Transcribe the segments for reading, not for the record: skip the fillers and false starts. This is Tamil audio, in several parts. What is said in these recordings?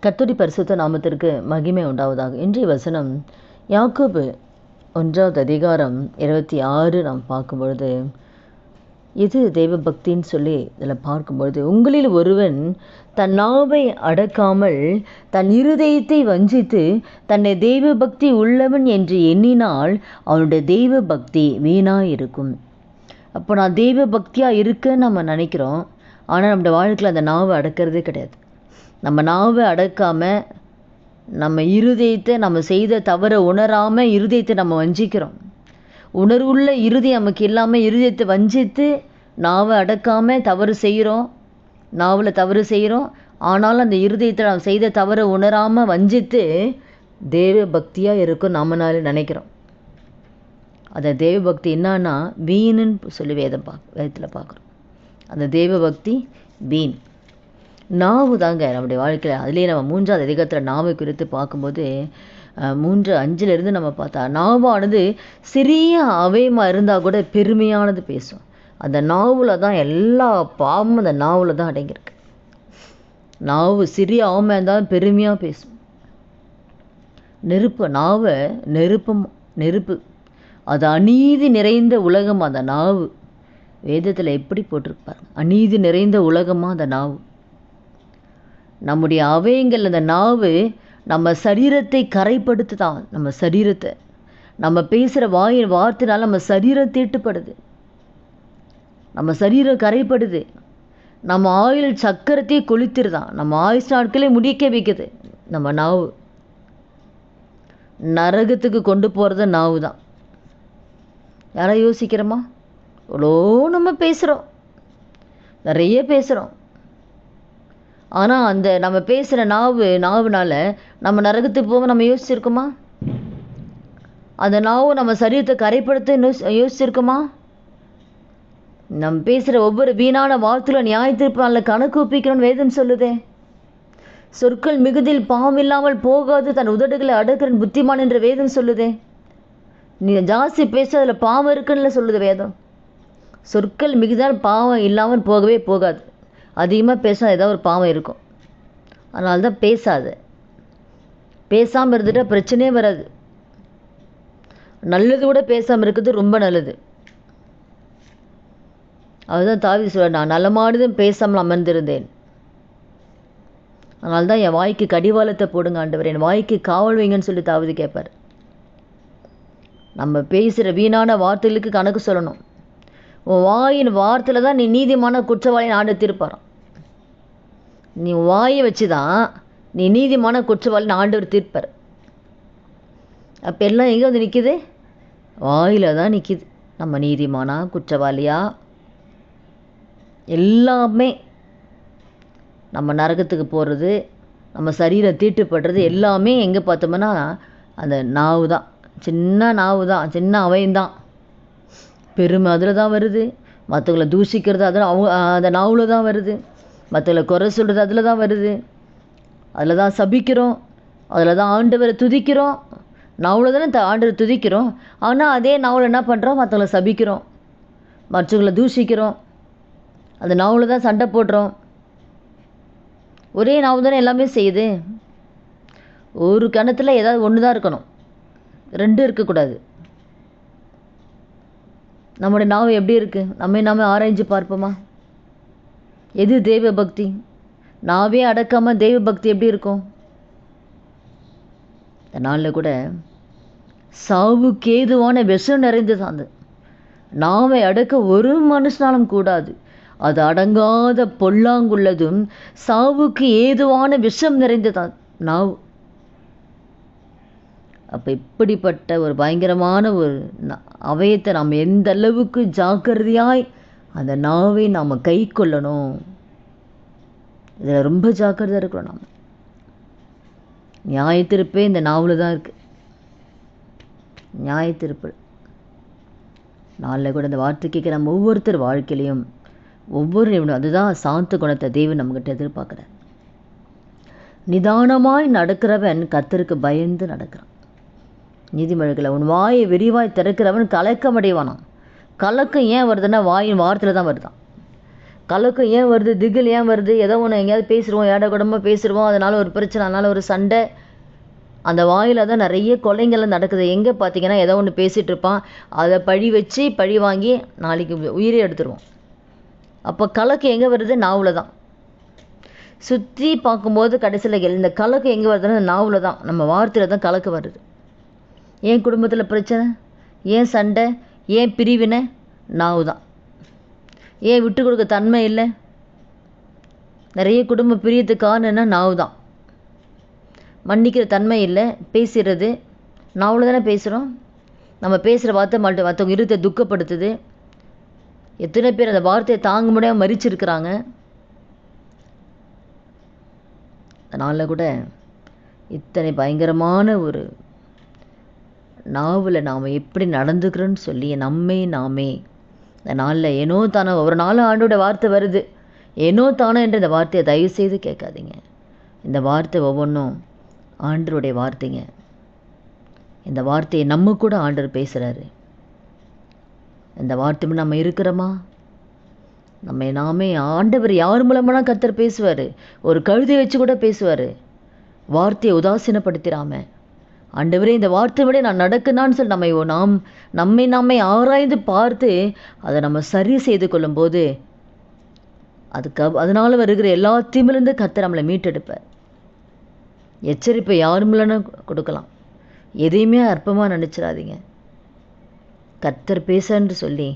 கர்த்தருடைய பரிசுத்த நாமத்திற்கு மகிமை உண்டாவதாக. இன்றைய வசனம் யாக்கோபு 1வது அதிகாரம் 26 நாம் பார்க்கும்பொழுது, இது தெய்வ பக்தின்னு சொல்லி இதில் பார்க்கும்பொழுது, உங்களில் ஒருவன் தன் நாவை அடக்காமல் தன் இருதயத்தை வஞ்சித்து தன்னை தெய்வ பக்தி உள்ளவன் என்று எண்ணினால் அவனுடைய தெய்வ பக்தி வீணாக இருக்கும். அப்போ நான் தெய்வ பக்தியாக இருக்கேன்னு நம்ம நினைக்கிறோம், ஆனால் நம்முடைய வாழ்க்கையில் அந்த நாவை அடக்கிறதே கிடையாது. நம்ம நாவை அடக்காமல் நம்ம இருதயத்தை நம்ம செய்த தவறை உணராமல் இருதயத்தை நம்ம வஞ்சிக்கிறோம். உணர்வுள்ள இருதயம் நமக்கு இல்லாமல் இருதயத்தை வஞ்சித்து நாவை அடக்காமல் தவறு செய்கிறோம், நாவில் தவறு செய்கிறோம். ஆனாலும் அந்த இருதயத்தை நாம் செய்த தவறை உணராமல் வஞ்சித்து தெய்வ பக்தியாக இருக்கும் நம்மனால நினைக்கிறோம். அந்த தெய்வ பக்தி என்னன்னா வீணுன்னு சொல்லி வேதத்தில் பார்க்குறோம். அந்த தெய்வ பக்தி வீண். நாவு தாங்க நம்முடைய வாழ்க்கையில். அதுலேயே நம்ம 3வது அதிகாரத்தில் நாவை குறித்து பார்க்கும்போது 3:5 நம்ம பார்த்தா, நாவானது சிறிய அவயமாக இருந்தால் கூட பெருமையானது பேசும். அந்த நாவில் தான் எல்லா பாவமும் அந்த நாவில் தான் அடங்கியிருக்கு. நாவு சிறிய அவமாக இருந்தாலும் பெருமையாக பேசும். நெருப்பு, நாவை நெருப்பு, அது அநீதி நிறைந்த உலகம். அந்த நாவு வேதத்தில் எப்படி போட்டிருப்பார், அநீதி நிறைந்த உலகமாக அந்த நாவு. நம்முடைய அவயங்கள் அந்த நாவு நம்ம சரீரத்தை கரைப்படுத்துதான். நம்ம சரீரத்தை நம்ம பேசுகிற வார்த்தைனால நம்ம சரீரம் தீட்டுப்படுது, நம்ம சரீரம் கரைப்படுது. நம்ம ஆயுள் சக்கரத்தையே கொளுத்திருதான், நம்ம ஆயுஷ் நாட்களே முடிக்க வைக்குது. நம்ம நாவு நரகத்துக்கு கொண்டு போகிறது நாவு தான். யாராவது யோசிக்கிறோமா? இவ்வளோ நம்ம பேசுகிறோம், நிறைய பேசுகிறோம். ஆனால் அந்த நம்ம பேசுகிற நாவுனால நம்ம நரகத்துக்கு போக நம்ம யோசிச்சிருக்கோமா? அந்த நாவு நம்ம சரீரத்தை கரைப்படுத்த யோசிச்சிருக்கோமா? நம்ம பேசுகிற ஒவ்வொரு வீணான வார்த்தையில நியாயத்தீர்ப்பால் கணக்கு ஒப்பிக்கணும்னு வேதம் சொல்லுதே. சொற்கள் மிகுதில் பாவம் இல்லாமல் போகாது, தன் உதடுகளை அடக்கிறன் புத்திமான் என்ற வேதம் சொல்லுதே. நீ ஜாஸ்தி பேச அதில் பாவம் இருக்குன்னு சொல்லுது வேதம். சொற்கள் மிகுதால் பாவம் இல்லாமல் போகவே போகாது. அதிகமாக பேச ஏதாவது ஒரு பாவம் இருக்கும். அதனால தான் பேசாது. பேசாமல் இருந்துட்டால் பிரச்சனையே வராது. நல்லது கூட பேசாமல் இருக்கிறது ரொம்ப நல்லது. அதுதான் தாவீது சொல்றார், நான் நலமானதும் பேசாமல் அமர்ந்திருந்தேன். அதனால தான் என் வாய்க்கு கடிவாளத்தை போடுங்க ஆண்டவர், என் வாய்க்கு காவல் வைங்கன்னு சொல்லி தாவீது கேட்பார். நம்ம பேசுகிற வீணான வார்த்தைகளுக்கு கணக்கு சொல்லணும். உன் வாயின் வார்த்தையில் தான் நீ நீதிமான குற்றவாளியை ஆண்டு தீர்ப்பாராம். நீ வாயை வச்சு தான் நீ நீதிமான குற்றவாளின்னு ஆண்டவர் தீர்ப்பார். அப்போ எல்லாம் எங்கே வந்து நிற்கிது? வாயில் தான் நிற்கிது. நம்ம நீதிமானா குற்றவாளியா எல்லாமே நம்ம நரகத்துக்கு போகிறது, நம்ம சரீரம் தீட்டுப்படுறது எல்லாமே எங்கே பார்த்தோம்னா அந்த நாவு தான். சின்ன நாவு தான், சின்ன அவயம்தான். பெருமை அதில் தான் வருது. மற்றவங்களை தூஷிக்கிறது அதில் அந்த நாவில் தான் வருது. மற்றவங்களை குறை சொல்கிறது அதில் தான் வருது. அதில் தான் சபிக்கிறோம், அதில் தான் ஆண்டவரை துதிக்கிறோம். நாவில் தானே ஆண்டவரை துதிக்கிறோம். ஆனால் அதே நாவில் என்ன பண்ணுறோம்? மற்றவங்களை சபிக்கிறோம், மற்றவங்களை தூஷிக்கிறோம். அந்த நாவில் தான் சண்டை போடுறோம். ஒரே நாவு தானே எல்லாமே செய்யுது. ஒரு கணத்தில் ஏதாவது ஒன்று தான் இருக்கணும், 2 இருக்கக்கூடாது. நம்முடைய நாவு எப்படி இருக்குது? நாம ஆராய்ஞ்சு பார்ப்போமா? எது தெய்வ பக்தி? நாவே அடக்காமல் தெய்வ பக்தி எப்படி இருக்கும்? இந்த நாளில் கூட சாவுக்கு ஏதுவான விஷம் நிறைந்தது அந்த நாவை அடக்க ஒரு மனுஷனாலும் கூடாது. அது அடங்காத பொல்லாங்குள்ளதும் சாவுக்கு ஏதுவான விஷம் நிறைந்ததான் நாவு. அப்போ இப்படிப்பட்ட ஒரு பயங்கரமான ஒரு அவயத்தை நாம் எந்த அளவுக்கு ஜாக்கிரதையாய் அந்த நாவை நாம் கை கொள்ளணும். இதில் ரொம்ப ஜாக்கிரதையாக இருக்கிறோம். நாம் நியாயத்தீர்ப்பே இந்த நாவில் தான் இருக்குது. நியாயத்தீர்ப்பு நாளில் கூட இந்த வார்த்தை கேட்க நம்ம ஒவ்வொருத்தர் வாழ்க்கையிலையும் ஒவ்வொரு அதுதான் சாந்த குணத்தை தேவன் நம்மகிட்ட எதிர்பார்க்குறார். நிதானமாய் நடக்கிறவன் கர்த்தருக்கு பயந்து நடக்கிறான். நீதிமொழிகளில் உன் வாயை விரிவாய் திறக்கிறவன் கலக்கம் அடைவானான். கலக்கம் ஏன் வருதுன்னா வாயின் வார்த்தையில் தான் வருதான். கலக்கம் ஏன் வருது, திகில் ஏன் வருது, ஏதோ ஒன்று எங்கேயாவது பேசிடுவோம், ஏட குடமாக பேசிடுவோம், அதனால் ஒரு பிரச்சனை, அதனால் ஒரு சண்டை. அந்த வாயில் தான் நிறைய கொலைங்கள்லாம் நடக்குது. எங்கே பார்த்தீங்கன்னா ஏதோ ஒன்று பேசிகிட்டு இருப்பான், அதை பழி வச்சு பழி வாங்கி நாளைக்கு உயிரை எடுத்துருவோம். அப்போ கலக்கம் எங்கே வருது? நாவில் தான். சுற்றி பார்க்கும்போது கடைசியில் இந்த கலக்கம் எங்கே வருதுன்னா நாவில் தான், நம்ம வார்த்தையில் தான் கலக்கம் வருது. ஏன் குடும்பத்தில் பிரச்சனை, ஏன் சண்டை, ஏன் பிரிவினை? நாவு தான். ஏன் விட்டு கொடுக்க தன்மை இல்லை? நிறைய குடும்ப பிரியத்துக்கு காரணம்னா நாவு தான். மன்னிக்கிற தன்மை இல்லை, பேசுகிறது நாவில் தானே பேசுகிறோம். நம்ம பேசுகிற வார்த்தை மற்றவங்க இருத்தை துக்கப்படுத்துது. எத்தனை பேர் அந்த வார்த்தையை தாங்க முடியாமல் மறிச்சிருக்கிறாங்க. அதனால் கூட இத்தனை பயங்கரமான ஒரு நாவில் நாம் எப்படி நடந்துக்கிறோன்னு சொல்லி நம்மை நாமே இந்த நாளில் ஏனோ தானோ ஒரு நாள் ஆண்டோட வார்த்தை வருது, ஏனோ தானோ என்ற இந்த வார்த்தையை தயவு செய்து கேட்காதீங்க. இந்த வார்த்தை ஒவ்வொன்றும் ஆண்டருடைய வார்த்தைங்க. இந்த வார்த்தையை நம்ம கூட ஆண்டவர் பேசுகிறாரு. இந்த வார்த்தை நம்ம இருக்கிறோமா? நம்ம நாமே ஆண்டவர் யார் மூலமான கர்த்தர் பேசுவார். ஒரு கழுதை வச்சு கூட பேசுவார். வார்த்தையை உதாசீனப்படுத்திடாம, ஆண்டவரே இந்த வார்த்தை விட நான் நடக்குனான்னு சொல்லி நம்மை நாமே ஆராய்ந்து பார்த்து அதை நம்ம சரி செய்து கொள்ளும்போது அதனால் வருகிற எல்லா தீமையிலிருந்து கர்த்தர் நம்மளை மீட்டெடுப்பார். எச்சரிப்பை யார் மூலம்னு கொடுக்கலாம். எதையுமே அற்பமாக நினச்சிடாதீங்க. கர்த்தர் பேசன்னு சொல்லி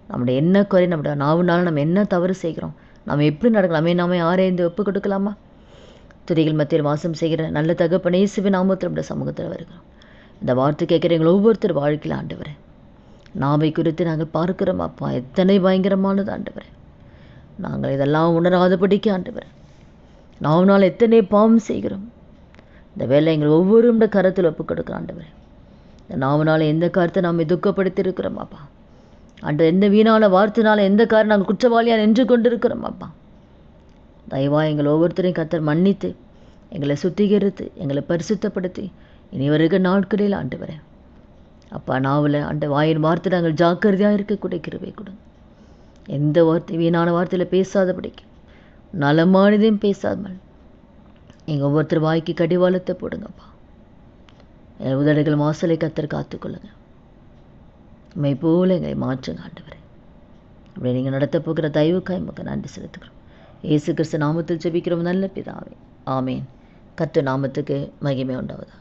நம்முடைய என்ன குறை, நம்முடைய நாவுனால நம்ம என்ன தவறு செய்கிறோம், நம்ம எப்படி நடக்கலாம், நாமே ஆராய்ந்து ஒப்பு கொடுக்கலாமா? துதிகள் மத்தியில் வாசம் செய்கிற நல்ல தகப்பனே, இயேசுவின் நாமத்தில் நம்முடைய சமூகத்தில் வருகிறோம். இந்த வார்த்தை கேட்குற எங்களை ஒவ்வொருத்தர் வாழ்க்கையில் ஆண்டவரே, நாவை குறித்து நாங்கள் பார்க்கிறோம் அப்பா, எத்தனை பயங்கரமானது ஆண்டவரே. நாங்கள் இதெல்லாம் உணராதபடிக்கு ஆண்டவரே, நாவுனால் எத்தனை பாவம் செய்கிறோம். இந்த வேலை எங்கள் ஒவ்வொருடைய கரத்தில் ஒப்பு கொடுக்குறோம் ஆண்டவரே. இந்த நாவுனால் எந்த காரியத்தை நாம் துக்கப்படுத்தி இருக்கிறோம் அப்பா. எந்த வீணான வார்த்தைனால எந்த காரணம் நாங்கள் குற்றவாளியாக நின்று கொண்டிருக்கிறோம் அப்பா. தயவாக எங்கள் ஒவ்வொருத்தரையும் கர்த்தர் மன்னித்து எங்களை சுத்திகரித்து எங்களை பரிசுத்தப்படுத்தி இனி வருகிற நாட்களில் ஆண்டவரே அப்பா, நாவில் வாயின் வார்த்தை நாங்கள் ஜாக்கிரதையாக இருக்கக்கூடிய கிருபை கொடுங்க. எந்த வார்த்தை வீணான வார்த்தையில் பேசாதபடிக்கு, நலமானதையும் பேசாமல் எங்கள் ஒவ்வொருத்தர் வாய்க்கு கடிவாளத்தை போடுங்கப்பா. எங்கள் உதடுகள் வாசலை கர்த்தர் காத்துக்கொள்ளுங்க. உண்மை போல எங்களை மாற்றுங்க ஆண்டவரே. அப்படி நீங்கள் நடத்த போகிற தயவுக்காய் நமக்கு நன்றி செலுத்துக்கிறோம். இயேசு கிறிஸ்து நாமத்தில் ஜெபிக்கிறோம் நல்ல பிதாவே, ஆமேன். கர்த்தர் நாமத்துக்கு மகிமை உண்டாவதா.